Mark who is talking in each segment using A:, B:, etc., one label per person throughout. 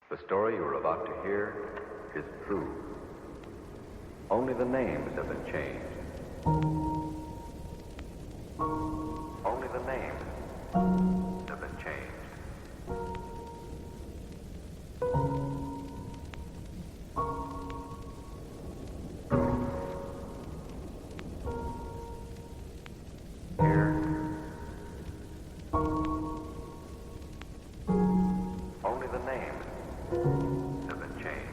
A: The story you are about to hear is true. Only the names have been changed. Only the names have been changed. Here. Only the names have been changed.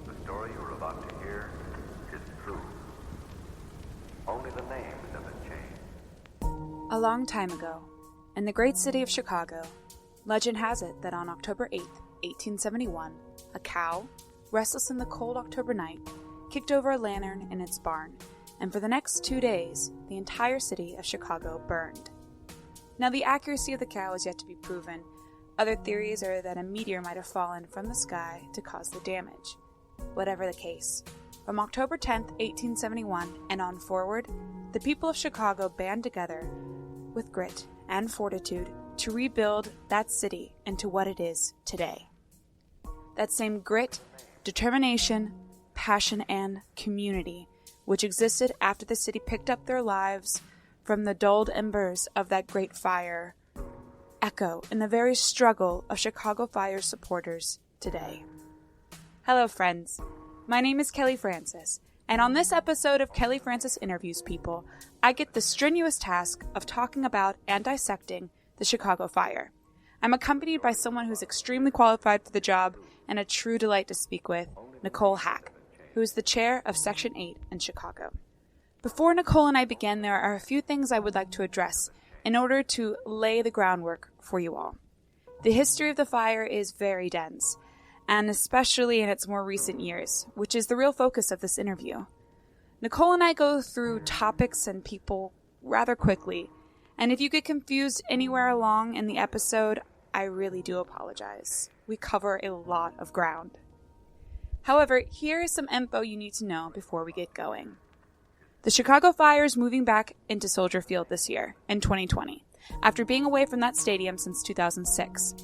A: The story you are about to hear is true. Only the names have been changed.
B: A long time ago, in the great city of Chicago, legend has it that on October 8th, 1871, a cow, restless in the cold October night, kicked over a lantern in its barn, and for the next 2 days, the entire city of Chicago burned. Now, the accuracy of the cow is yet to be proven. Other theories are that a meteor might have fallen from the sky to cause the damage. Whatever the case, from October 10th, 1871, and on forward, the people of Chicago band together with grit and fortitude to rebuild that city into what it is today. That same grit, determination, passion, and community which existed after the city picked up their lives from the dulled embers of that great fire echo in the very struggle of Chicago Fire supporters today. Hello, friends. My name is Kelly Francis, and on this episode of Kelly Francis Interviews People, I get the strenuous task of talking about and dissecting the Chicago Fire. I'm accompanied by someone who's extremely qualified for the job and a true delight to speak with, Nicole Hack, who is the chair of Section 8 in Chicago. Before Nicole and I begin, there are a few things I would like to address in order to lay the groundwork for you all. The history of the fire is very dense, and especially in its more recent years, which is the real focus of this interview. Nicole and I go through topics and people rather quickly, and if you get confused anywhere along in the episode, I really do apologize. We cover a lot of ground. However, here is some info you need to know before we get going. The Chicago Fire is moving back into Soldier Field this year, in 2020, after being away from that stadium since 2006.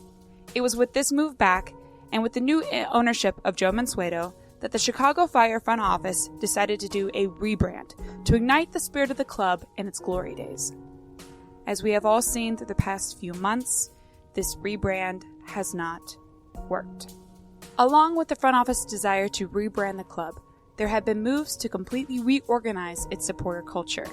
B: It was with this move back, and with the new ownership of Joe Mansueto, that the Chicago Fire front office decided to do a rebrand to ignite the spirit of the club in its glory days. As we have all seen through the past few months, this rebrand has not worked. Along with the front office desire to rebrand the club, there have been moves to completely reorganize its supporter culture.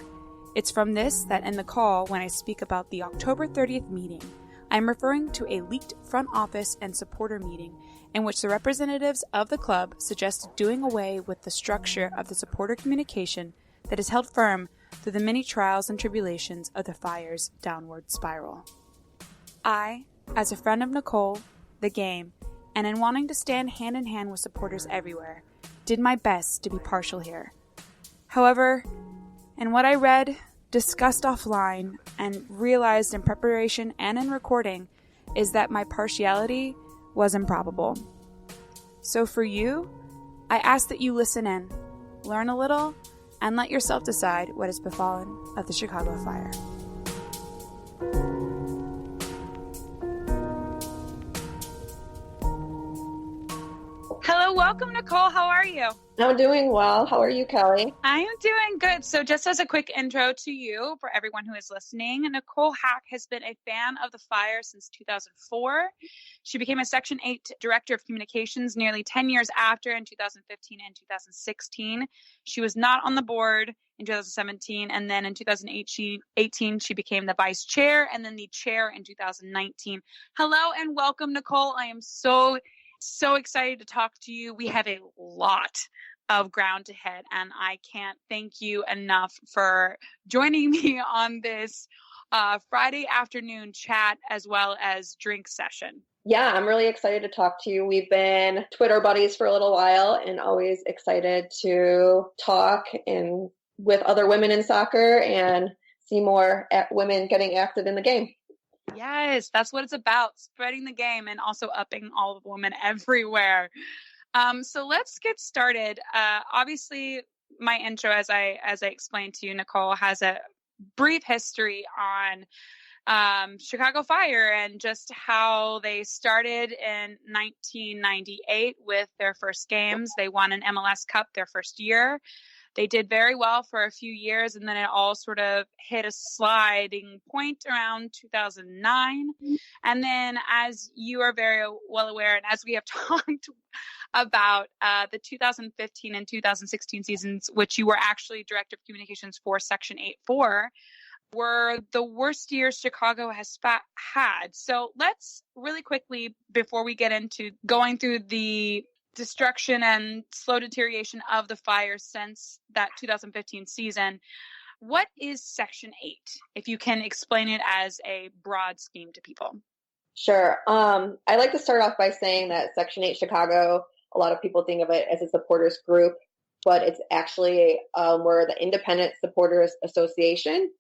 B: It's from this that in the call, when I speak about the October 30th meeting, I'm referring to a leaked front office and supporter meeting in which the representatives of the club suggested doing away with the structure of the supporter communication that has held firm through the many trials and tribulations of the Fire's downward spiral. I, as a friend of Nicole, the game, and in wanting to stand hand in hand with supporters everywhere, did my best to be partial here. However, in what I read, discussed offline, and realized in preparation and in recording, is that my partiality was improbable. So for you, I ask that you listen in, learn a little, and let yourself decide what has befallen of the Chicago Fire. Hello, welcome, Nicole. How are you?
C: I'm doing well. How are you, Kelly?
B: I am doing good. So just as a quick intro to you, for everyone who is listening, Nicole Hack has been a fan of the Fire since 2004. She became a Section 8 Director of Communications nearly 10 years after in 2015 and 2016. She was not on the board in 2017, and then in 2018, she became the Vice Chair, and then the Chair in 2019. Hello and welcome, Nicole. I am so excited to talk to you. We have a lot of ground to hit, and I can't thank you enough for joining me on this Friday afternoon chat as well as drink session.
C: Yeah, I'm really excited to talk to you. We've been Twitter buddies for a little while and always excited to talk and with other women in soccer and see more women getting active in the game.
B: Yes, that's what it's about, spreading the game and also upping all of women everywhere. So let's get started. Obviously, my intro, as I explained to you, Nicole, has a brief history on Chicago Fire and just how they started in 1998 with their first games. They won an MLS Cup their first year. They did very well for a few years, and then it all sort of hit a sliding point around 2009. And then, as you are very well aware, and as we have talked about the 2015 and 2016 seasons, which you were actually Director of Communications for Section 8-4, were the worst years Chicago has had. So let's really quickly, before we get into going through the destruction and slow deterioration of the Fire since that 2015 season, what is Section 8, if you can explain it as a broad scheme to people?
C: Sure. I like to start off by saying that Section 8 Chicago, a lot of people think of it as a supporters group, but it's actually we're the Independent Supporters Association.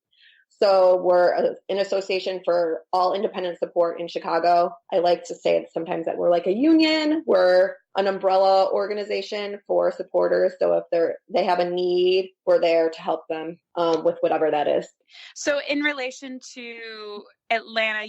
C: So we're an association for all independent support in Chicago. I like to say sometimes that we're like a union. We're an umbrella organization for supporters. So if they have a need, we're there to help them with whatever that is.
B: So in relation to Atlanta,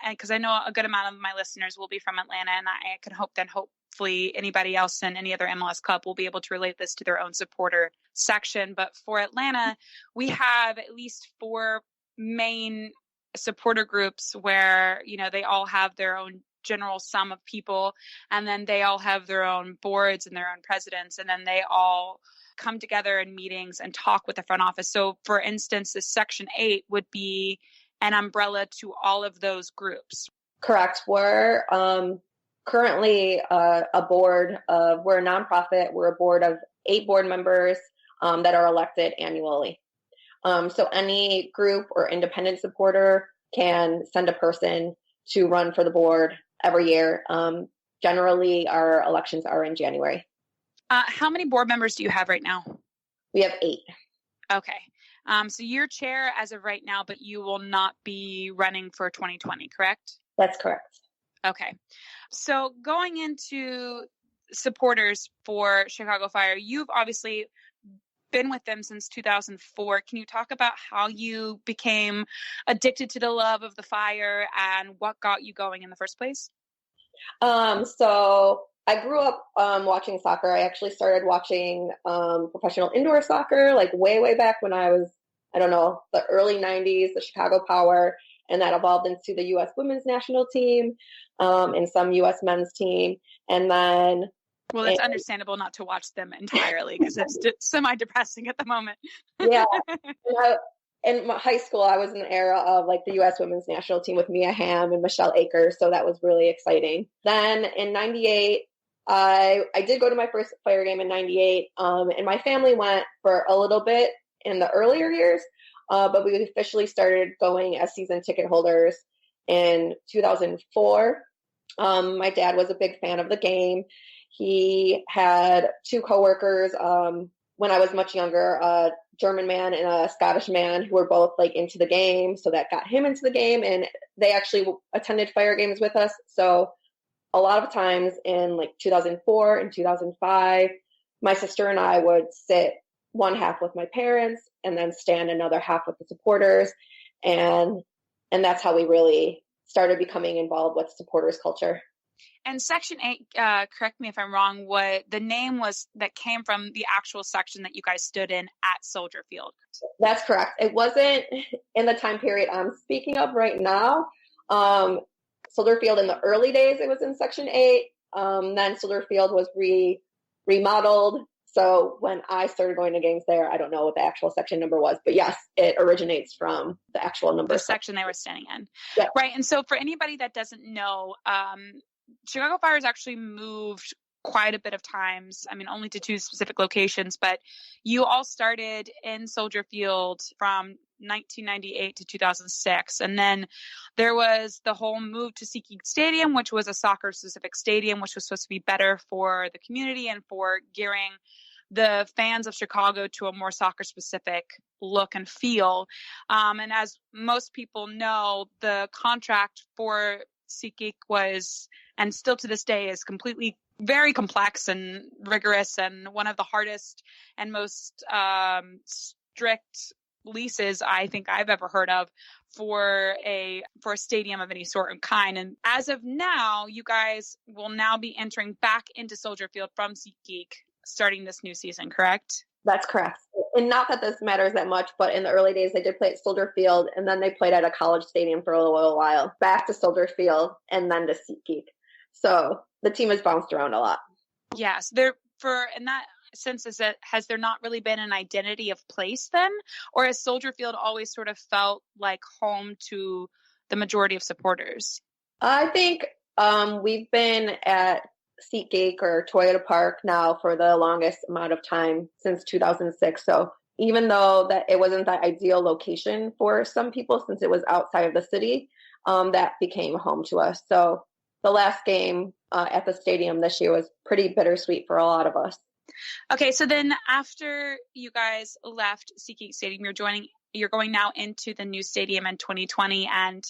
B: because I know a good amount of my listeners will be from Atlanta, and I can hopefully anybody else in any other MLS Cup will be able to relate this to their own supporter section. But for Atlanta, we have at least 4 main supporter groups where, they all have their own general sum of people, and then they all have their own boards and their own presidents, and then they all come together in meetings and talk with the front office. So for instance, this Section 8 would be an umbrella to all of those groups.
C: Correct. We're currently we're a nonprofit. We're a board of 8 board members that are elected annually. So any group or independent supporter can send a person to run for the board every year. Generally, our elections are in January.
B: How many board members do you have right now?
C: We have 8.
B: Okay. So you're chair as of right now, but you will not be running for 2020, correct?
C: That's correct.
B: Okay. So going into supporters for Chicago Fire, you've obviously been with them since 2004. Can you talk about how you became addicted to the love of the Fire and what got you going in the first place?
C: So I grew up watching soccer. I actually started watching professional indoor soccer like way back when I was, the early 90s, the Chicago Power, and that evolved into the U.S. women's national team and some U.S. men's team. And then...
B: Well, it's understandable not to watch them entirely because it's semi-depressing at the moment.
C: Yeah. In my high school, I was in the era of like the U.S. women's national team with Mia Hamm and Michelle Akers. So that was really exciting. Then in 98, I did go to my first Fire game in 98. And my family went for a little bit in the earlier years. But we officially started going as season ticket holders in 2004. My dad was a big fan of the game. He had 2 coworkers when I was much younger, a German man and a Scottish man who were both like into the game. So that got him into the game, and they actually attended Fire games with us. So a lot of times in like 2004 and 2005, my sister and I would sit one half with my parents and then stand another half with the supporters. And that's how we really started becoming involved with supporters culture.
B: And Section 8, correct me if I'm wrong, what the name was that came from the actual section that you guys stood in at Soldier Field.
C: That's correct. It wasn't in the time period I'm speaking of right now. Soldier Field in the early days, it was in Section 8. Then Soldier Field was remodeled. So when I started going to games there, I don't know what the actual section number was, but yes, it originates from the actual number.
B: The section they were standing in.
C: Yeah.
B: Right. And so for anybody that doesn't know, Chicago Fire has actually moved quite a bit of times. I mean, only to 2 specific locations, but you all started in Soldier Field from 1998 to 2006. And then there was the whole move to SeatGeek Stadium, which was a soccer specific stadium, which was supposed to be better for the community and for gearing the fans of Chicago to a more soccer specific look and feel. And as most people know, the contract for SeatGeek was, and still to this day is, completely very complex and rigorous and one of the hardest and most strict leases I think I've ever heard of for a stadium of any sort and kind. And as of now, you guys will now be entering back into Soldier Field from SeatGeek starting this new season, correct?
C: That's correct. And not that this matters that much, but in the early days, they did play at Soldier Field, and then they played at a college stadium for a little while, back to Soldier Field, and then to SeatGeek. So the team has bounced around a lot.
B: Yes. In that sense, has there not really been an identity of place then? Or has Soldier Field always sort of felt like home to the majority of supporters?
C: I think we've been at SeatGeek or Toyota Park now for the longest amount of time, since 2006. So even though that it wasn't the ideal location for some people, since it was outside of the city, that became home to us. So the last game at the stadium this year was pretty bittersweet for a lot of us.
B: Okay, so then after you guys left SeatGeek Stadium, you're going now into the new stadium in 2020, and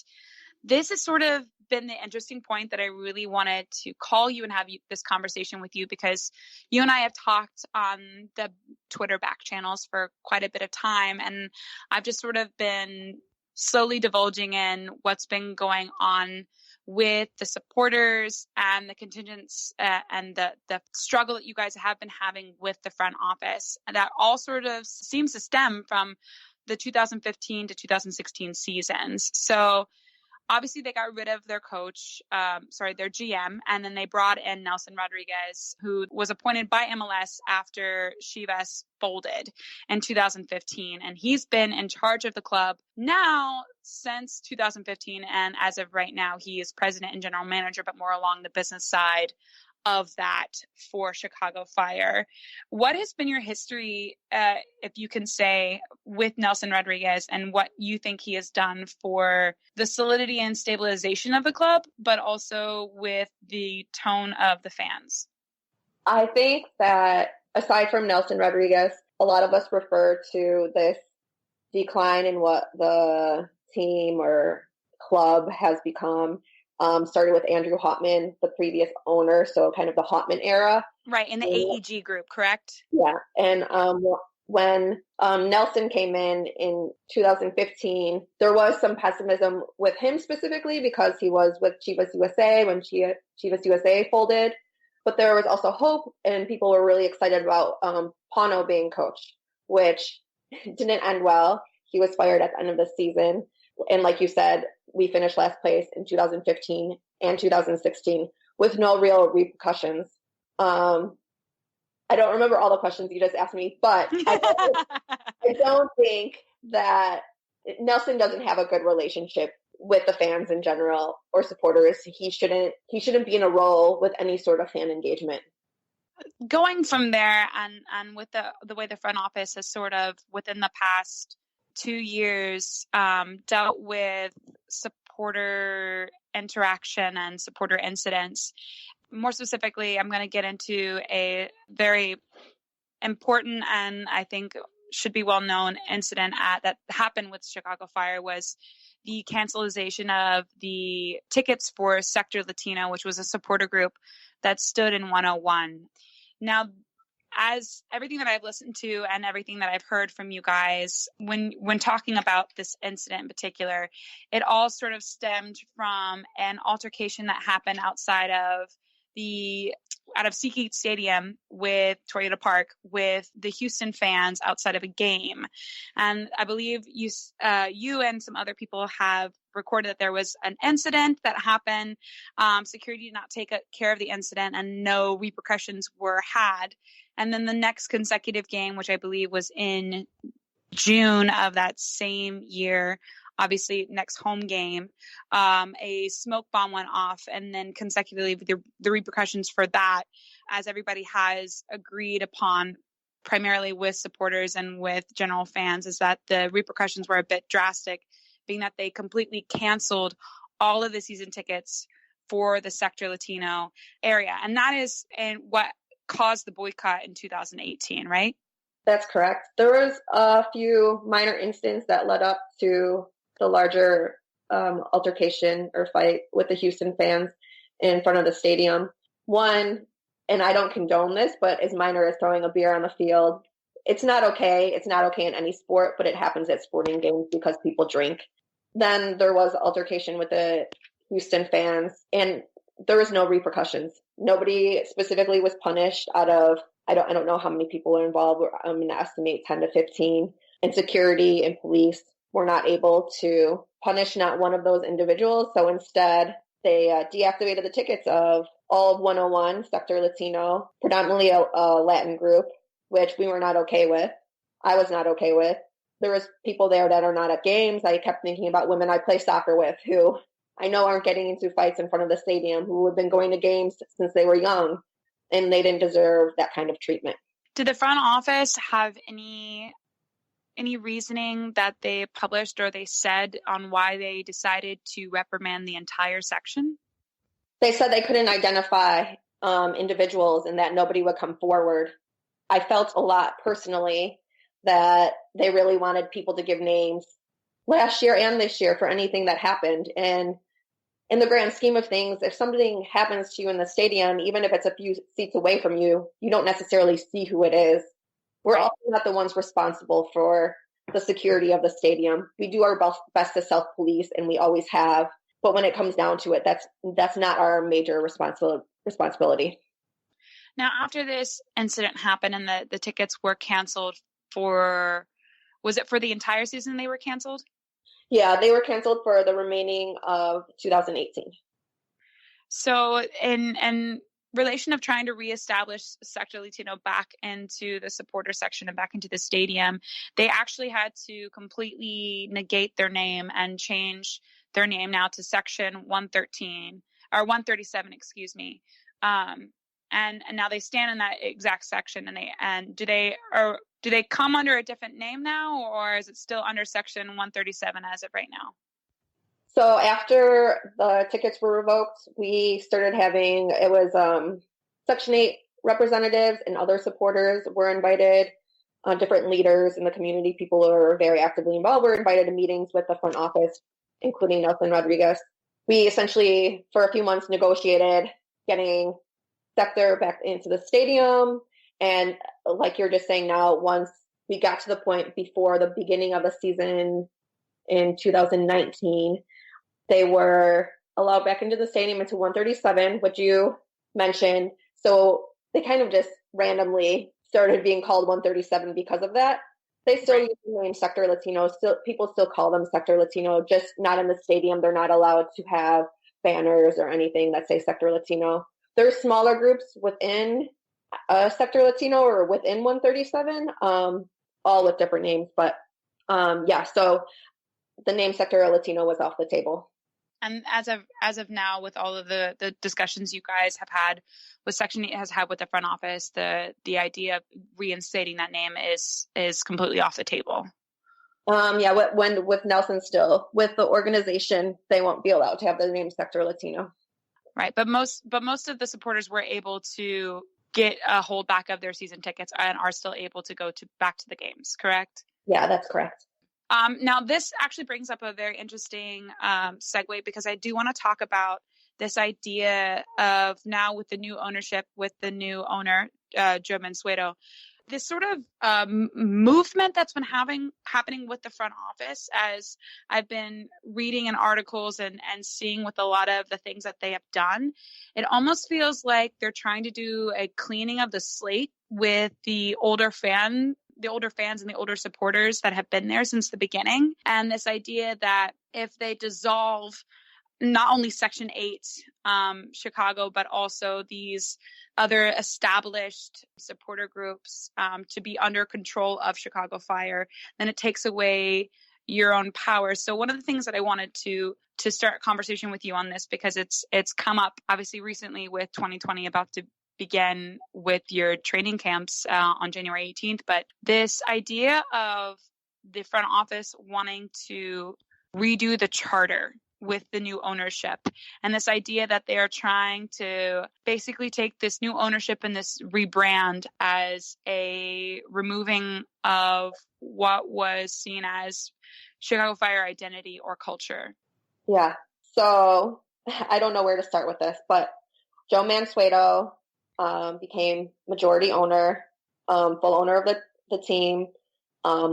B: this has sort of been the interesting point that I really wanted to call you and have this conversation with you, because you and I have talked on the Twitter back channels for quite a bit of time, and I've just sort of been slowly divulging in what's been going on with the supporters and the contingents and the struggle that you guys have been having with the front office. And that all sort of seems to stem from the 2015 to 2016 seasons. So obviously they got rid of their their GM, and then they brought in Nelson Rodriguez, who was appointed by MLS after Chivas folded in 2015. And he's been in charge of the club now since 2015. And as of right now, he is president and general manager, but more along the business side of that for Chicago Fire. What has been your history, if you can say, with Nelson Rodriguez, and what you think he has done for the solidity and stabilization of the club, but also with the tone of the fans?
C: I think that aside from Nelson Rodriguez, a lot of us refer to this decline in what the team or club has become. Started with Andrew Hauptman, the previous owner, so kind of the Hauptman era.
B: Right, in the AEG group, correct?
C: Yeah, and when Nelson came in 2015, there was some pessimism with him specifically because he was with Chivas USA when Chivas USA folded. But there was also hope, and people were really excited about Pano being coach, which didn't end well. He was fired at the end of the season. And like you said, we finished last place in 2015 and 2016 with no real repercussions. I don't remember all the questions you just asked me, but I don't think that Nelson doesn't have a good relationship with the fans in general or supporters. He shouldn't be in a role with any sort of fan engagement.
B: Going from there, and with the way the front office has sort of within the past 2 years dealt with supporter interaction and supporter incidents. More specifically, I'm going to get into a very important and I think should be well known incident that happened with Chicago Fire, was the cancellation of the tickets for Sector Latino, which was a supporter group that stood in 101. Now, as everything that I've listened to and everything that I've heard from you guys, when talking about this incident in particular, it all sort of stemmed from an altercation that happened outside of SeatGeek Stadium with Toyota Park with the Houston fans outside of a game. And I believe you and some other people have recorded that there was an incident that happened. Security did not take care of the incident and no repercussions were had. And then the next consecutive game, which I believe was in June of that same year, obviously next home game, a smoke bomb went off, and then consecutively the repercussions for that, as everybody has agreed upon, primarily with supporters and with general fans, is that the repercussions were a bit drastic, being that they completely canceled all of the season tickets for the Sector Latino area. And that is what caused the boycott in 2018, right?
C: That's correct. There was a few minor incidents that led up to the larger altercation or fight with the Houston fans in front of the stadium. One, and I don't condone this, but as minor as throwing a beer on the field. It's not okay. It's not okay in any sport, but it happens at sporting games because people drink. then there was altercation with the Houston fans, and there was no repercussions. Nobody specifically was punished out of, I don't know how many people were involved. I'm going to estimate 10 to 15. And security and police were not able to punish not one of those individuals. So instead, they deactivated the tickets of all of 101, Sector Latino, predominantly a Latin group, which we were not okay with. I was not okay with. There was people there that are not at games. I kept thinking about women I play soccer with who I know aren't getting into fights in front of the stadium, who have been going to games since they were young, and they didn't deserve that kind of treatment.
B: Did the front office have any reasoning that they published or they said on why they decided to reprimand the entire section?
C: They said they couldn't identify individuals and that nobody would come forward. I felt a lot personally that they really wanted people to give names last year and this year for anything that happened. And in the grand scheme of things, if something happens to you in the stadium, even if it's a few seats away from you, you don't necessarily see who it is. We're also not the ones responsible for the security of the stadium. We do our best to self-police, and we always have. But when it comes down to it, that's not our major responsibility.
B: Now, after this incident happened and the tickets were canceled was it for the entire season they were canceled? Yeah,
C: they were canceled for the remaining of 2018.
B: So in relation of trying to reestablish Sector Latino back into the supporter section and back into the stadium, they actually had to completely negate their name and change their name now to Section 113 or 137, excuse me. And now they stand in that exact section, and do they come under a different name now, or is it still under Section 137 as of right now?
C: So after the tickets were revoked, we started having, it was Section 8 representatives and other supporters were invited, different leaders in the community, people who are very actively involved were invited to meetings with the front office, including Nelson Rodriguez. We essentially, for a few months, negotiated getting Sector back into the stadium. And like you're just saying now, once we got to the point before the beginning of the season in 2019, they were allowed back into the stadium into 137, which you mentioned. So they kind of just randomly started being called 137 because of that. They still use the name Sector Latino. People still call them Sector Latino, just not in the stadium. They're not allowed to have banners or anything that say Sector Latino. There's smaller groups within Sector Latino or within 137, all with different names. But so the name Sector Latino was off the table.
B: And as of now, with all of the discussions you guys have had with Section 8 has had with the front office, the idea of reinstating that name is completely off the table.
C: With Nelson still, with the organization, they won't be allowed to have the name Sector Latino.
B: Right, but most of the supporters were able to get a hold back of their season tickets and are still able to go back to the games, correct?
C: Yeah, that's correct.
B: Now, this actually brings up a very interesting segue, because I do want to talk about this idea of now with the new ownership, with the new owner, Joe Mansueto, this sort of movement that's been happening with the front office, as I've been reading in articles and seeing with a lot of the things that they have done. It almost feels like they're trying to do a cleaning of the slate with the older fans and the older supporters that have been there since the beginning. And this idea that if they dissolve not only Section 8 Chicago, but also these other established supporter groups to be under control of Chicago Fire, then it takes away your own power. So one of the things that I wanted to start a conversation with you on this, because it's come up obviously recently with 2020 about to begin with your training camps on January 18th. But this idea of the front office wanting to redo the charter with the new ownership, and this idea that they are trying to basically take this new ownership and this rebrand as a removing of what was seen as Chicago Fire identity or culture.
C: Yeah. So I don't know where to start with this, but Joe Mansueto became majority owner, full owner of the team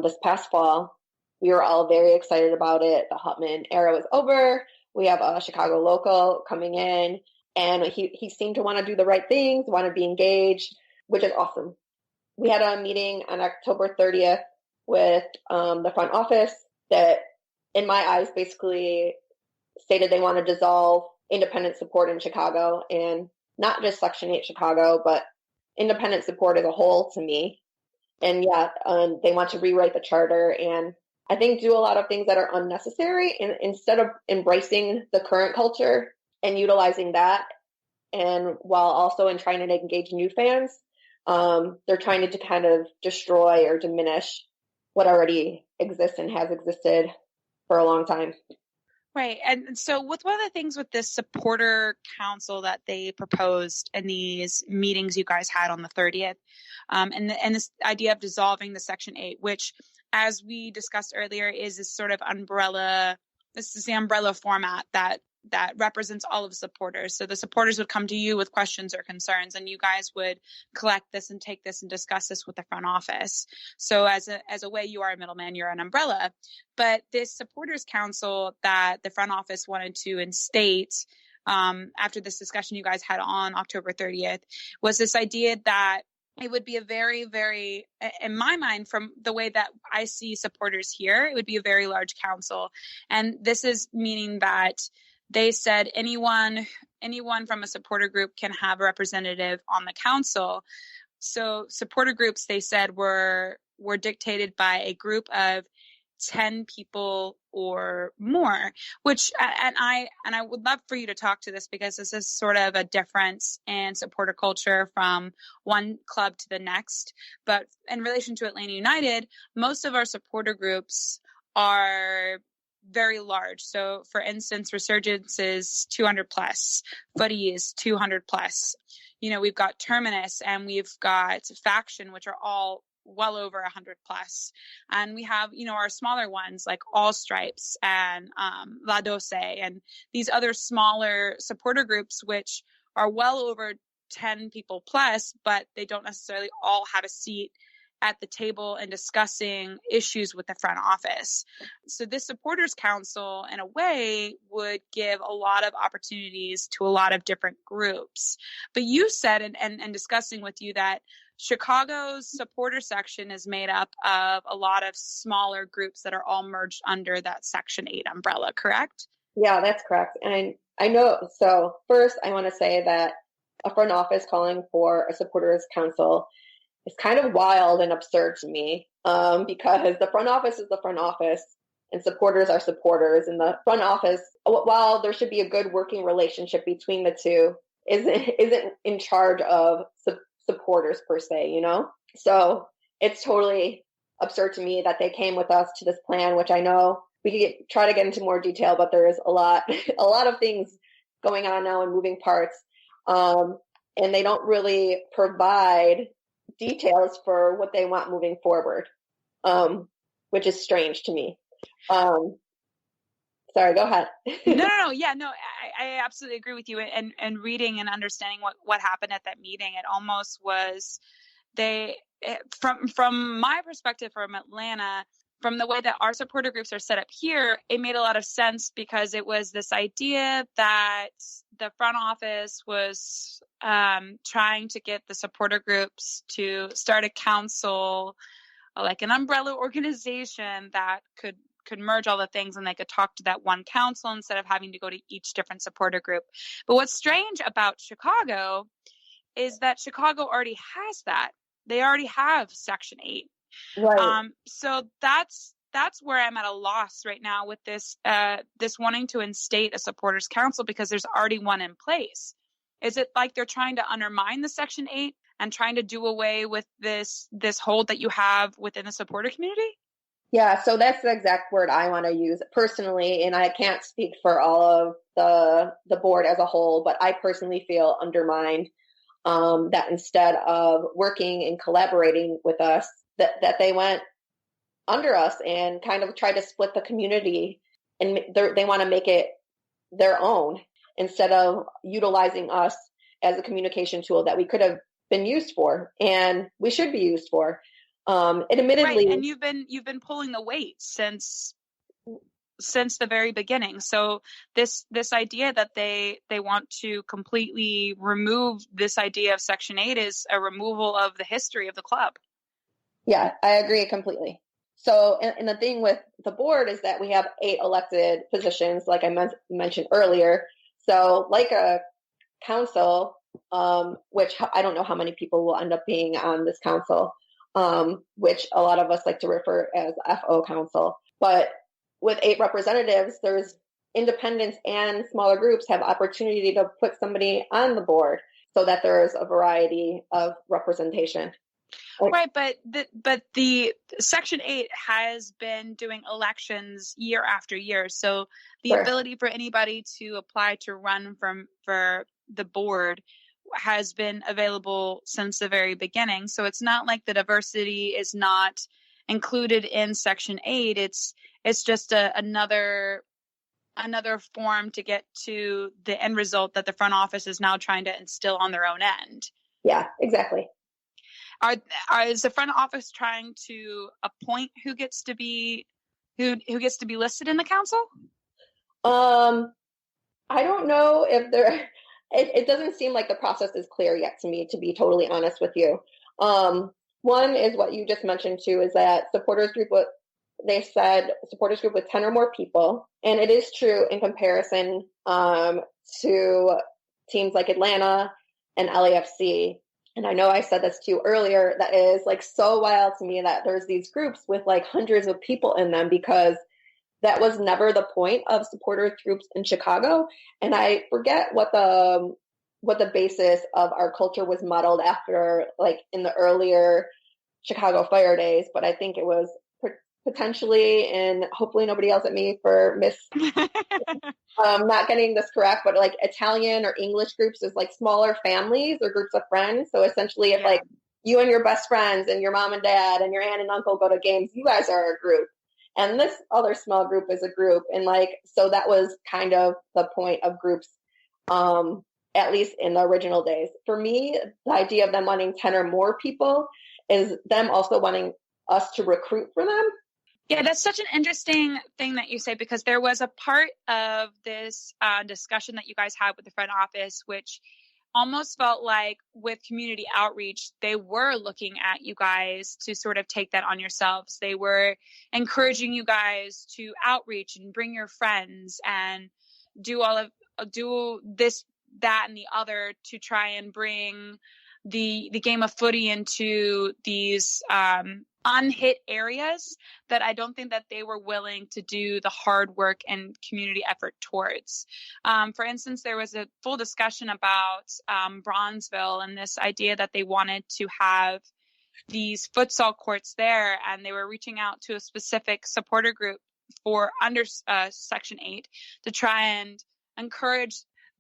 C: this past fall. we were all very excited about it. The Hutman era was over. We have a Chicago local coming in, and he seemed to want to do the right things, want to be engaged, which is awesome. We had a meeting on October 30th with the front office that, in my eyes, basically stated they want to dissolve independent support in Chicago, and not just Section 8 Chicago, but independent support as a whole to me. And they want to rewrite the charter and I think do a lot of things that are unnecessary, and instead of embracing the current culture and utilizing that, and while also in trying to engage new fans, they're trying to kind of destroy or diminish what already exists and has existed for a long time.
B: Right. And so with one of the things with this supporter council that they proposed in these meetings you guys had on the 30th, and this idea of dissolving the Section 8, which, as we discussed earlier, is this sort of umbrella, this is the umbrella format that represents all of the supporters. So the supporters would come to you with questions or concerns, and you guys would collect this and take this and discuss this with the front office. So as a way, you are a middleman, you're an umbrella. But this supporters council that the front office wanted to instate after this discussion you guys had on October 30th was this idea that it would be a very, very, in my mind, from the way that I see supporters here, it would be a very large council. And this is meaning that they said anyone from a supporter group can have a representative on the council. So supporter groups, they said, were dictated by a group of 10 people or more, which, and I would love for you to talk to this, because this is sort of a difference in supporter culture from one club to the next. But in relation to Atlanta United, most of our supporter groups are very large. So for instance, Resurgence is 200 plus, Footy is 200 plus. We've got Terminus and we've got Faction, which are all well over 100 plus. And we have, our smaller ones like All Stripes and La Doce and these other smaller supporter groups, which are well over 10 people plus, but they don't necessarily all have a seat at the table and discussing issues with the front office. So this supporters council, in a way, would give a lot of opportunities to a lot of different groups. But you said, and discussing with you, that Chicago's supporter section is made up of a lot of smaller groups that are all merged under that Section 8 umbrella, correct?
C: Yeah, that's correct. And I know, so first I want to say that a front office calling for a supporters council is kind of wild and absurd to me, because the front office is the front office and supporters are supporters. And the front office, while there should be a good working relationship between the two, isn't in charge of supporters per se, So it's totally absurd to me that they came with us to this plan, which I know we could try to get into more detail, but there is a lot of things going on now and moving parts. And they don't really provide details for what they want moving forward, which is strange to me. Sorry, go ahead.
B: No. Yeah, no, I absolutely agree with you. And reading and understanding what happened at that meeting, it almost was from my perspective from Atlanta, from the way that our supporter groups are set up here, it made a lot of sense, because it was this idea that the front office was trying to get the supporter groups to start a council, like an umbrella organization that could merge all the things, and they could talk to that one council instead of having to go to each different supporter group. But what's strange about Chicago is that Chicago already has that. They already have Section 8.
C: Right.
B: So that's where I'm at a loss right now with this wanting to instate a supporters council, because there's already one in place. Is it like they're trying to undermine the Section 8 and trying to do away with this hold that you have within the supporter community?
C: Yeah, so that's the exact word I want to use personally, and I can't speak for all of the board as a whole, but I personally feel undermined, that instead of working and collaborating with us, that they went under us and kind of tried to split the community, and they want to make it their own instead of utilizing us as a communication tool that we could have been used for and we should be used for. It admittedly,
B: right, and you've been pulling the weight since the very beginning. So this idea that they want to completely remove this idea of Section 8 is a removal of the history of the club.
C: yeah, I agree completely. So, and the thing with the board is that we have 8 elected positions, like I mentioned earlier. So, like a council, which I don't know how many people will end up being on this council, which a lot of us like to refer as FO council. But with 8 representatives, there's independents and smaller groups have opportunity to put somebody on the board so that there's a variety of representation.
B: Right, but the Section 8 has been doing elections year after year, so the
C: Sure.
B: ability for anybody to apply to run for the board has been available since the very beginning. So it's not like the diversity is not included in Section 8. It's just another form to get to the end result that the front office is now trying to instill on their own end.
C: Yeah, exactly.
B: Is the front office trying to appoint who gets to be listed in the council?
C: I don't know if there. It doesn't seem like the process is clear yet to me, to be totally honest with you. One is what you just mentioned too, is that they said supporters group with 10 or more people, and it is true in comparison to teams like Atlanta and LAFC. And I know I said this to you earlier, that is like so wild to me that there's these groups with like hundreds of people in them, because that was never the point of supporters groups in Chicago. And I forget what the basis of our culture was modeled after, like in the earlier Chicago Fire days, but I think it was potentially, and hopefully nobody yells at me for not getting this correct, but like Italian or English groups is like smaller families or groups of friends. So essentially, if like you and your best friends and your mom and dad and your aunt and uncle go to games, you guys are a group. And this other small group is a group. And like, so that was kind of the point of groups, at least in the original days. For me, the idea of them wanting 10 or more people is them also wanting us to recruit for them.
B: Yeah, that's such an interesting thing that you say, because there was a part of this discussion that you guys had with the front office, which almost felt like with community outreach, they were looking at you guys to sort of take that on yourselves. They were encouraging you guys to outreach and bring your friends and do this, that, and the other to try and bring the game of footy into these unhit areas that I don't think that they were willing to do the hard work and community effort towards. For instance, there was a full discussion about Bronzeville and this idea that they wanted to have these futsal courts there, and they were reaching out to a specific supporter group for under Section 8 to try and encourage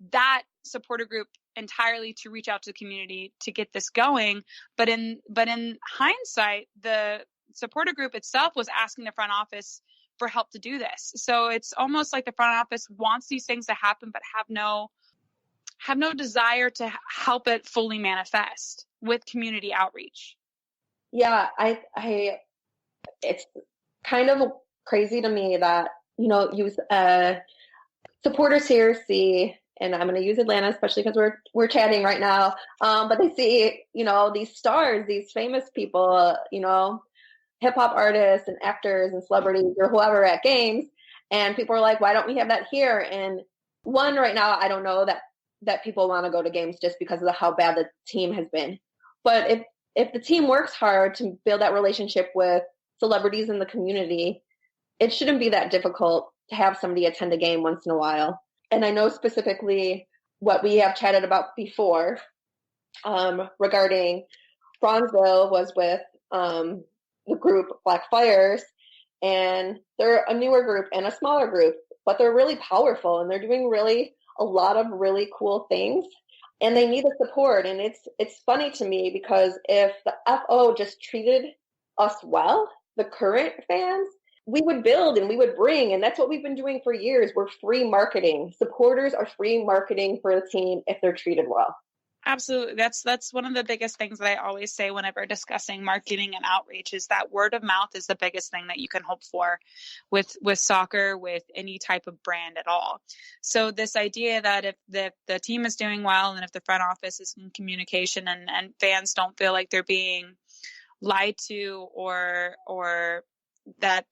B: that supporter group entirely to reach out to the community to get this going. But in hindsight, the supporter group itself was asking the front office for help to do this. So it's almost like the front office wants these things to happen, but have no desire to help it fully manifest with community outreach.
C: Yeah, it's kind of crazy to me that, supporters here see, and I'm going to use Atlanta, especially because we're chatting right now. But they see, these stars, these famous people, hip hop artists and actors and celebrities or whoever at games. And people are like, why don't we have that here? And one, right now, I don't know that people want to go to games just because of how bad the team has been. But if the team works hard to build that relationship with celebrities in the community, it shouldn't be that difficult to have somebody attend a game once in a while. And I know specifically what we have chatted about before regarding Bronzeville was with the group Black Fires, and they're a newer group and a smaller group, but they're really powerful and they're doing really a lot of really cool things, and they need the support. And it's funny to me because if the FO just treated us well, the current fans, we would build and we would bring, and that's what we've been doing for years. We're free marketing. Supporters are free marketing for the team if they're treated well.
B: Absolutely. That's one of the biggest things that I always say whenever discussing marketing and outreach is that word of mouth is the biggest thing that you can hope for with soccer, with any type of brand at all. So this idea that if the team is doing well and if the front office is in communication and fans don't feel like they're being lied to or that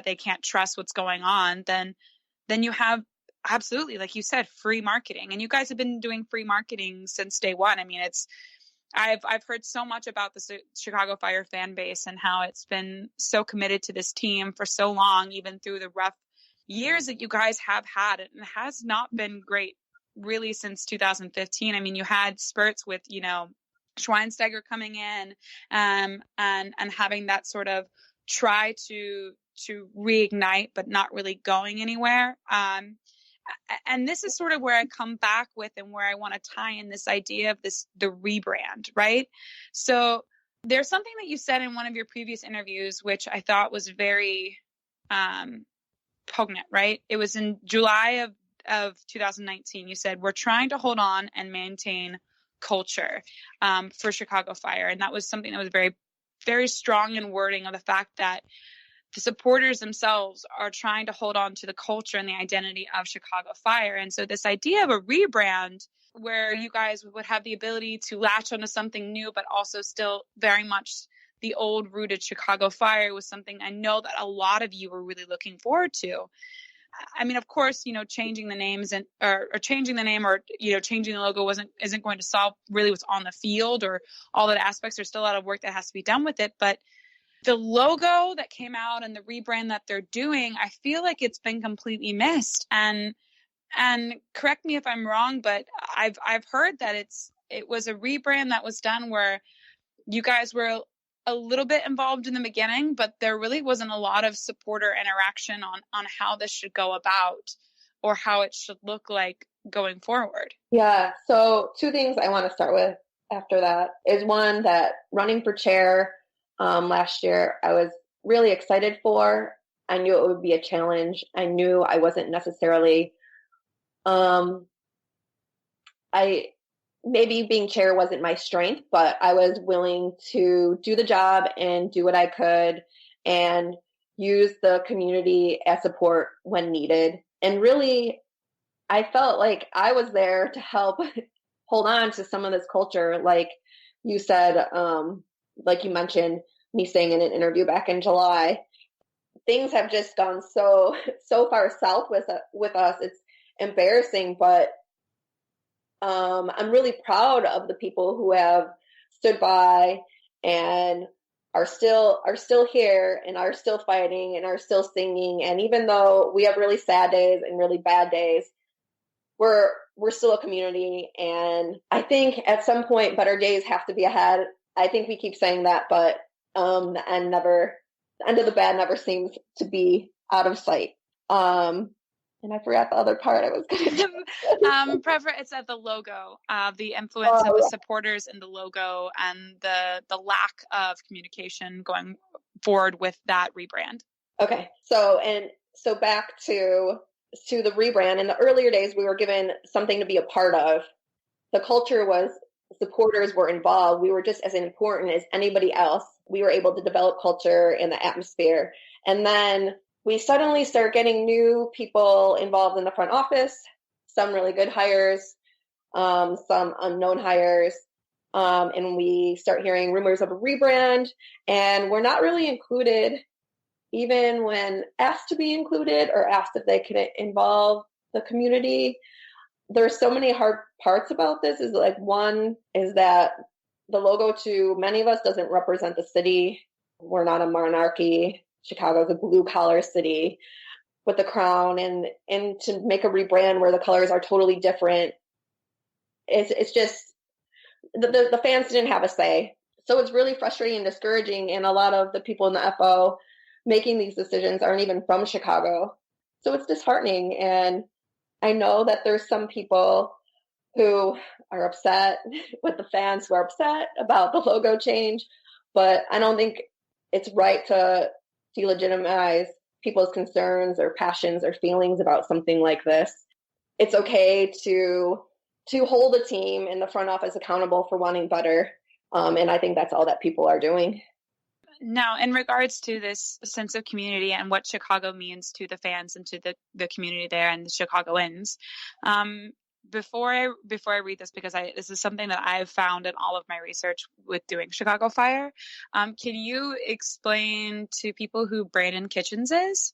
B: they can't trust what's going on, then you have absolutely, like you said, free marketing. And you guys have been doing free marketing since day one. I mean, I've heard so much about the Chicago Fire fan base and how it's been so committed to this team for so long, even through the rough years that you guys have had. And it has not been great really since 2015. I mean, you had spurts with, Schweinsteiger coming in and having that sort of try to reignite, but not really going anywhere. And this is sort of where I come back with and where I want to tie in this idea of the rebrand, right? So there's something that you said in one of your previous interviews, which I thought was very poignant, right? It was in July of 2019. You said, we're trying to hold on and maintain culture for Chicago Fire. And that was something that was very, very strong in wording of the fact that the supporters themselves are trying to hold on to the culture and the identity of Chicago Fire. And so this idea of a rebrand where you guys would have the ability to latch onto something new, but also still very much the old rooted Chicago Fire was something I know that a lot of you were really looking forward to. I mean, of course, changing the names or changing the name or, changing the logo isn't going to solve really what's on the field or all that aspects. There's still a lot of work that has to be done with it. But the logo that came out and the rebrand that they're doing, I feel like it's been completely missed. And correct me if I'm wrong, but I've heard that it was a rebrand that was done where you guys were a little bit involved in the beginning, but there really wasn't a lot of supporter interaction on how this should go about or how it should look like going forward.
C: Yeah. So 2 things I want to start with after that is one, that running for chair last year, I was really excited for. I knew it would be a challenge. I knew I wasn't necessarily, maybe being chair wasn't my strength, but I was willing to do the job and do what I could and use the community as support when needed. And really, I felt like I was there to help hold on to some of this culture. Like you said, like you mentioned, me saying in an interview back in July, things have just gone so far south with us. It's embarrassing, but I'm really proud of the people who have stood by and are still here and are still fighting and are still singing. And even though we have really sad days and really bad days, we're still a community. And I think at some point better days have to be ahead. I think we keep saying that, but the end of the bad never seems to be out of sight. And I forgot the other part I was going to do.
B: It's at the logo, the influence of the supporters in the logo and the lack of communication going forward with that rebrand.
C: Okay. So back to the rebrand. In the earlier days, we were given something to be a part of. The culture was supporters were involved. We were just as important as anybody else. We were able to develop culture and the atmosphere. And then we suddenly start getting new people involved in the front office, some really good hires, some unknown hires. And we start hearing rumors of a rebrand, and we're not really included, even when asked to be included or asked if they can involve the community. There's so many hard parts about this. Is like, one is that the logo to many of us doesn't represent the city. We're not a monarchy. Chicago's a blue collar city with the crown, and to make a rebrand where the colors are totally different, it's just the fans didn't have a say. So it's really frustrating and discouraging. And a lot of the people in the FO making these decisions aren't even from Chicago. So it's disheartening. And I know that there's some people who are upset with the fans who are upset about the logo change, but I don't think it's right to delegitimize people's concerns or passions or feelings about something like this. It's okay to to hold a team in the front office accountable for wanting better. And I think that's all that people are doing.
B: Now, in regards to this sense of community and what Chicago means to the fans and to the community there and the Chicagoans, before I read this, because this is something that I've found in all of my research with doing Chicago Fire, can you explain to people who Brandon Kitchens is?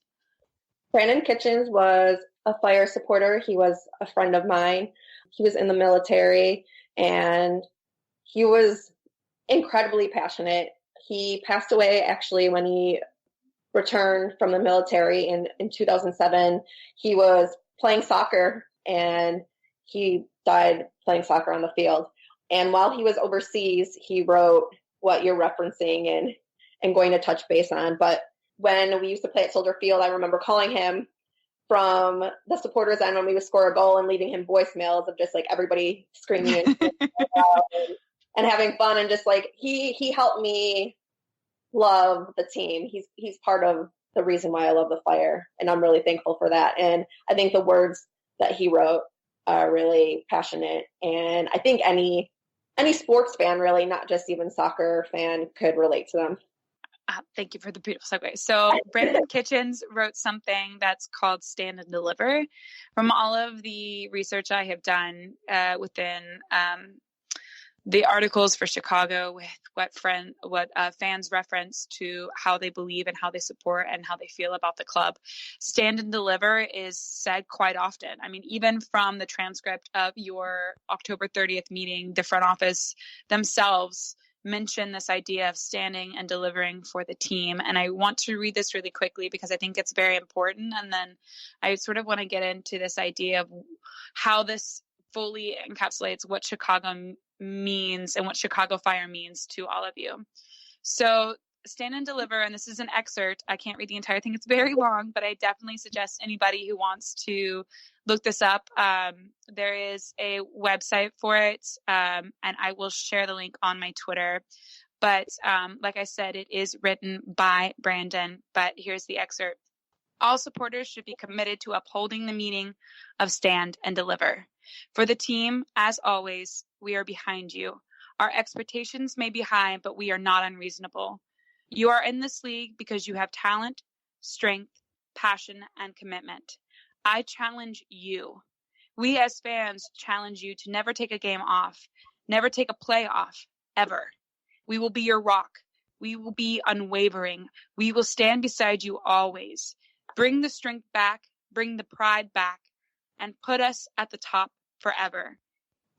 C: Brandon Kitchens was a fire supporter. He was a friend of mine. He was in the military, and he was incredibly passionate. He passed away actually when he returned from the military in 2007. He was playing soccer, and he died playing soccer on the field. And while he was overseas, he wrote what you're referencing and going to touch base on. But when we used to play at Soldier Field, I remember calling him from the supporters end when we would score a goal and leaving him voicemails of just like everybody screaming and having fun, and just like he helped me love the team. He's part of the reason why I love the Fire, and I'm really thankful for that. And I think the words that he wrote are really passionate, and I think any sports fan, really, not just even soccer fan, could relate to them.
B: Thank you for the beautiful segue. So Brandon Kitchens wrote something that's called Stand and Deliver. From all of the research I have done within the articles for Chicago, with what fans reference to how they believe and how they support and how they feel about the club, Stand and Deliver is said quite often. I mean, even from the transcript of your October 30th meeting, the front office themselves mention this idea of standing and delivering for the team. And I want to read this really quickly because I think it's very important. And then I sort of want to get into this idea of how this fully encapsulates what Chicago means and what Chicago Fire means to all of you. So Stand and Deliver, and this is an excerpt. I can't read the entire thing. It's very long, but I definitely suggest anybody who wants to look this up. There is a website for it, and I will share the link on my Twitter. But like I said, it is written by Brandon, but here's the excerpt. All supporters should be committed to upholding the meaning of Stand and Deliver. For the team, as always, we are behind you. Our expectations may be high, but we are not unreasonable. You are in this league because you have talent, strength, passion, and commitment. I challenge you. We as fans challenge you to never take a game off, never take a play off, ever. We will be your rock. We will be unwavering. We will stand beside you always. Bring the strength back, bring the pride back, and put us at the top forever.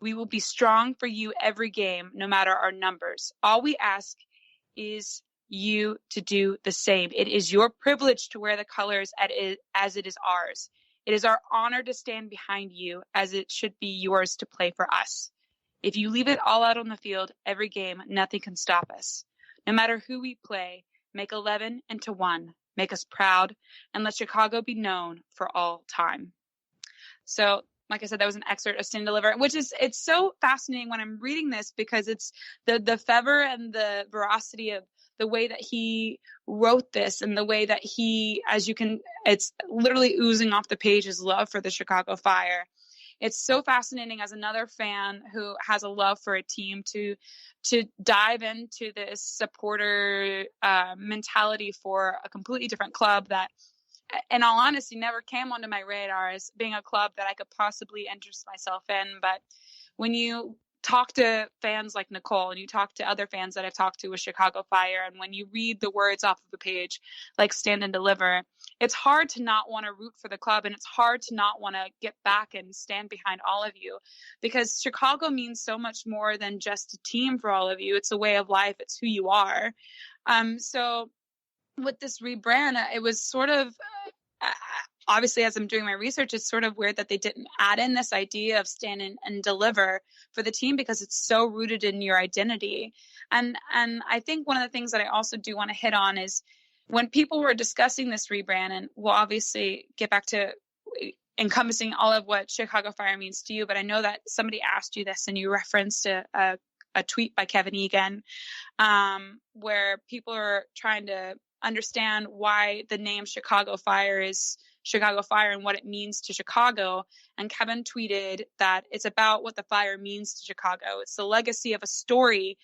B: We will be strong for you every game, no matter our numbers. All we ask is you to do the same. It is your privilege to wear the colors as it is ours. It is our honor to stand behind you, as it should be yours to play for us. If you leave it all out on the field every game, nothing can stop us. No matter who we play, make 11 into 1. Make us proud, and let Chicago be known for all time. So, like I said, that was an excerpt of Stand and Deliver, which is, it's so fascinating when I'm reading this, because it's the fervor and the veracity of the way that he wrote this, and the way that he, as you can, it's literally oozing off the page, his love for the Chicago Fire. It's so fascinating as another fan who has a love for a team to dive into this supporter mentality for a completely different club that, in all honesty, never came onto my radar as being a club that I could possibly interest myself in. But when you talk to fans like Nicole, and you talk to other fans that I've talked to with Chicago Fire, and when you read the words off of the page like Stand and Deliver, it's hard to not want to root for the club, and it's hard to not want to get back and stand behind all of you, because Chicago means so much more than just a team for all of you. It's a way of life. It's who you are. So with this rebrand, it was sort of obviously, as I'm doing my research, it's sort of weird that they didn't add in this idea of stand and deliver for the team, because it's so rooted in your identity. And I think one of the things that I also do want to hit on is when people were discussing this rebrand, and we'll obviously get back to encompassing all of what Chicago Fire means to you, but I know that somebody asked you this and you referenced a tweet by Kevin Egan, where people are trying to understand why the name Chicago Fire is Chicago Fire and what it means to Chicago. And Kevin tweeted that it's about what the fire means to Chicago. It's the legacy of a story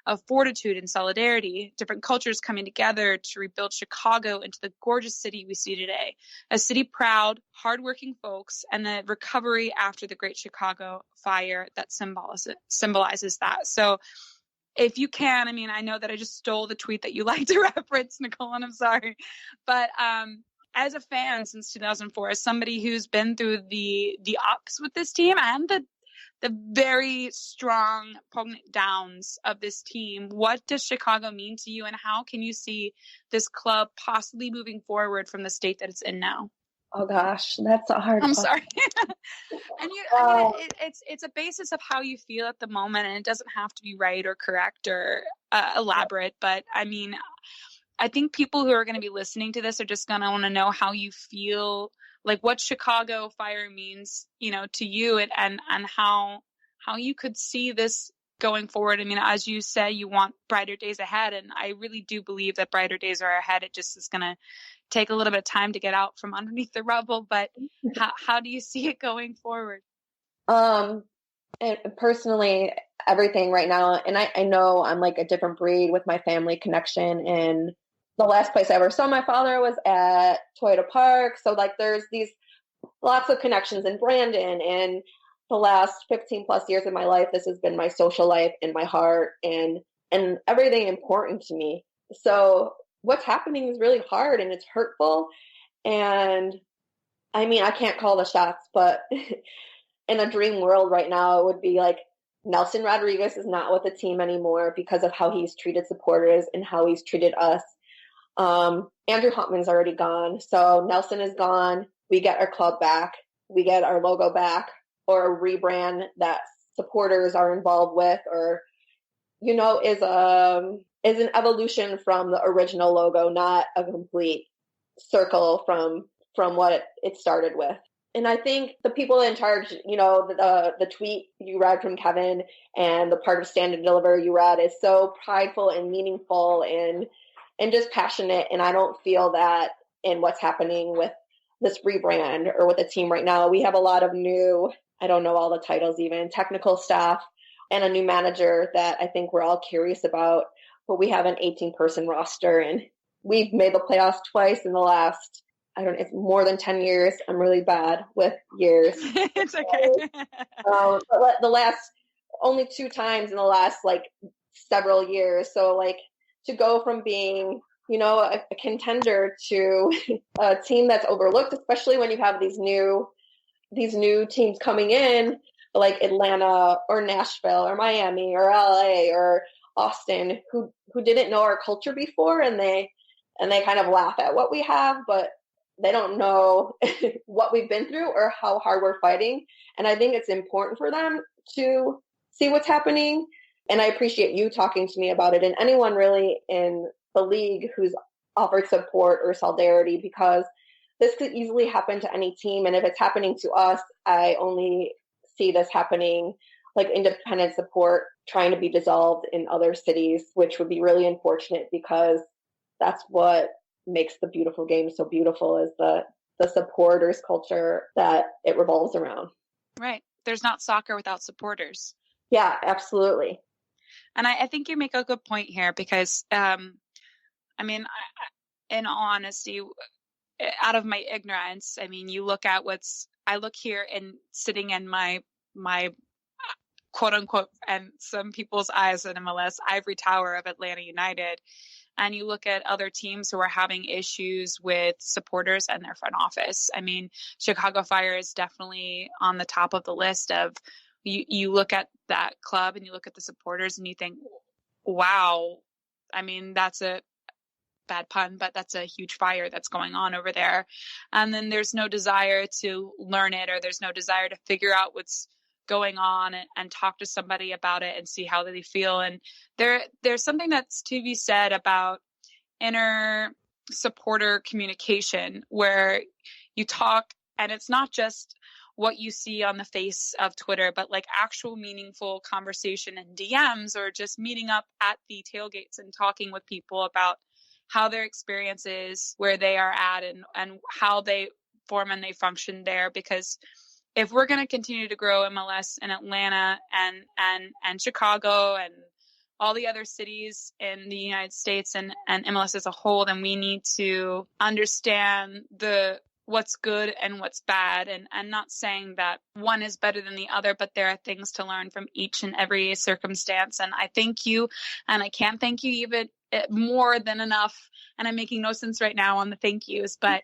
B: of fortitude and solidarity, different cultures coming together to rebuild Chicago into the gorgeous city we see today. A city proud, hardworking folks, and the recovery after the Great Chicago Fire that symbolizes that. So if you can, I mean, I know that I just stole the tweet that you like to reference, Nicole, and I'm sorry. But as a fan since 2004, as somebody who's been through the ups with this team and the very strong, poignant downs of this team, what does Chicago mean to you, and how can you see this club possibly moving forward from the state that it's in now?
C: Oh gosh, that's a hard
B: I'm
C: question.
B: sorry. And I mean, it's a basis of how you feel at the moment, and it doesn't have to be right or correct or elaborate. But I mean, I think people who are going to be listening to this are just going to want to know how you feel, like what Chicago Fire means, to you, and how you could see this going forward. I mean, as you say, you want brighter days ahead, and I really do believe that brighter days are ahead. It just is going to take a little bit of time to get out from underneath the rubble, but how do you see it going forward?
C: And personally, everything right now, and I know I'm like a different breed with my family connection, and the last place I ever saw my father was at Toyota Park. So like there's these lots of connections in Brandon, and the last 15 plus years of my life, this has been my social life and my heart and everything important to me. So what's happening is really hard and it's hurtful. And I mean, I can't call the shots, but in a dream world right now, it would be like Nelson Rodriguez is not with the team anymore because of how he's treated supporters and how he's treated us. Andrew Huntman's already gone. So Nelson is gone. We get our club back. We get our logo back, or a rebrand that supporters are involved with, or, is an evolution from the original logo, not a complete circle from what it started with. And I think the people in charge, the tweet you read from Kevin and the part of Stand and Deliver you read is so prideful and meaningful and just passionate. And I don't feel that in what's happening with this rebrand or with the team right now. We have a lot of new, I don't know all the titles even, technical staff and a new manager that I think we're all curious about. But we have an 18-person roster, and we've made the playoffs twice in the last, it's more than 10 years. I'm really bad with years.
B: It's okay.
C: But the last, only 2 times in the last, several years. So, to go from being, a contender to a team that's overlooked, especially when you have these new teams coming in, like Atlanta or Nashville or Miami or LA or Austin, who didn't know our culture before, and they kind of laugh at what we have, but they don't know what we've been through or how hard we're fighting. And I think it's important for them to see what's happening. And I appreciate you talking to me about it, and anyone really in the league who's offered support or solidarity, because this could easily happen to any team. And if it's happening to us, I only see this happening, like independent support trying to be dissolved in other cities, which would be really unfortunate, because that's what makes the beautiful game so beautiful, is the supporters culture that it revolves around. Right.
B: There's not soccer without supporters.
C: Yeah, absolutely.
B: And I think you make a good point here, because, in all honesty, out of my ignorance, you look at I look here and sitting in my quote unquote, and some people's eyes in MLS, ivory tower of Atlanta United. And you look at other teams who are having issues with supporters and their front office. Chicago Fire is definitely on the top of the list of, you look at that club and you look at the supporters and you think, wow, that's a bad pun, but that's a huge fire that's going on over there. And then there's no desire to learn it, or there's no desire to figure out what's going on and talk to somebody about it and see how they feel. And there's something that's to be said about inner supporter communication, where you talk, and it's not just what you see on the face of Twitter, but actual meaningful conversation and DMs, or just meeting up at the tailgates and talking with people about how their experience is, where they are at, and how they form and they function there, because if we're going to continue to grow MLS in Atlanta and Chicago and all the other cities in the United States and MLS as a whole, then we need to understand what's good and what's bad. And I'm not saying that one is better than the other, but there are things to learn from each and every circumstance. And I thank you, and I can't thank you even more than enough. And I'm making no sense right now on the thank yous, but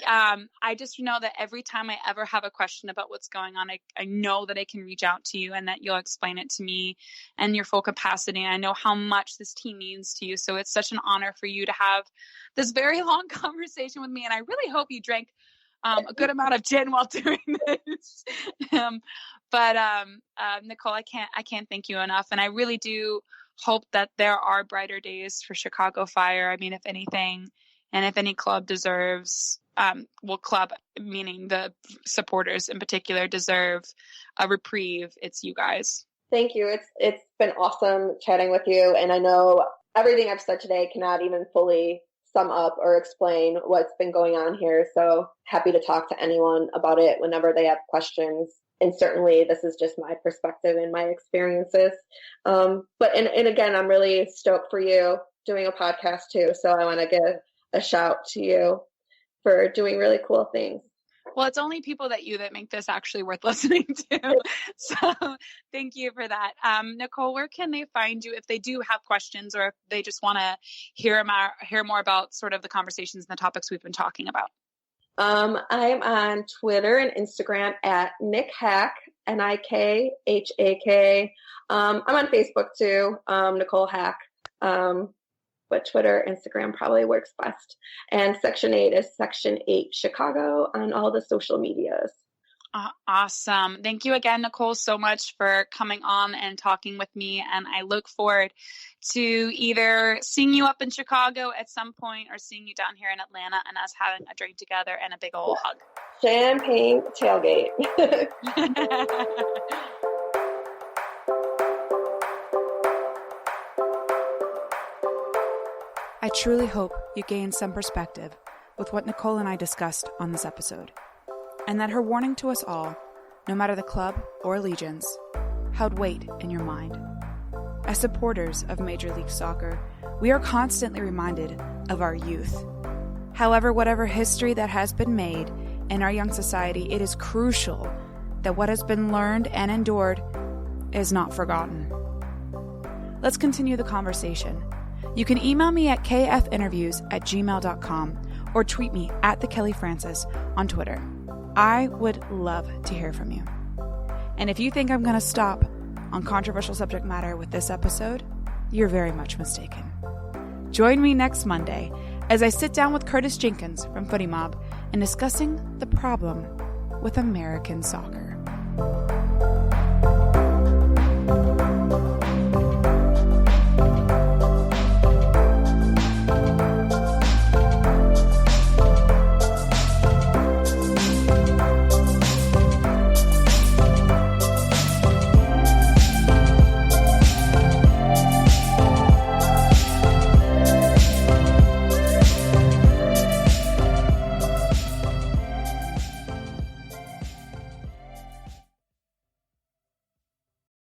B: I just know that every time I ever have a question about what's going on, I know that I can reach out to you and that you'll explain it to me in your full capacity. I know how much this team means to you. So it's such an honor for you to have this very long conversation with me. And I really hope you drank a good amount of gin while doing this. Nicole, I can't thank you enough. And I really do hope that there are brighter days for Chicago Fire. I mean, if anything, and if any club deserves, club, meaning the supporters in particular, deserve a reprieve, it's you guys.
C: Thank you. It's been awesome chatting with you. And I know everything I've said today cannot even fully sum up or explain what's been going on here. So happy to talk to anyone about it whenever they have questions. And certainly this is just my perspective and my experiences. But again, I'm really stoked for you doing a podcast too. So I want to give a shout to you for doing really cool things.
B: Well, it's only people that make this actually worth listening to. So thank you for that. Nicole, where can they find you if they do have questions or if they just want to hear more about sort of the conversations and the topics we've been talking about?
C: I'm on Twitter and Instagram at Nick Hack, NIKHAK. I'm on Facebook too, Nicole Hack. But Twitter, Instagram probably works best. And Section 8 is Section 8 Chicago on all the social medias.
B: Awesome. Thank you again, Nicole, so much for coming on and talking with me. And I look forward to either seeing you up in Chicago at some point or seeing you down here in Atlanta and us having a drink together and a big old hug.
C: Champagne tailgate.
B: I truly hope you gained some perspective with what Nicole and I discussed on this episode, and that her warning to us all, no matter the club or allegiance, held weight in your mind. As supporters of Major League Soccer, we are constantly reminded of our youth. However, whatever history that has been made in our young society, it is crucial that what has been learned and endured is not forgotten. Let's continue the conversation. You can email me at kfinterviews@gmail.com or tweet me at @thekellyfrancis on Twitter. I would love to hear from you. And if you think I'm going to stop on controversial subject matter with this episode, you're very much mistaken. Join me next Monday as I sit down with Curtis Jenkins from Footy Mob and discussing the problem with American soccer.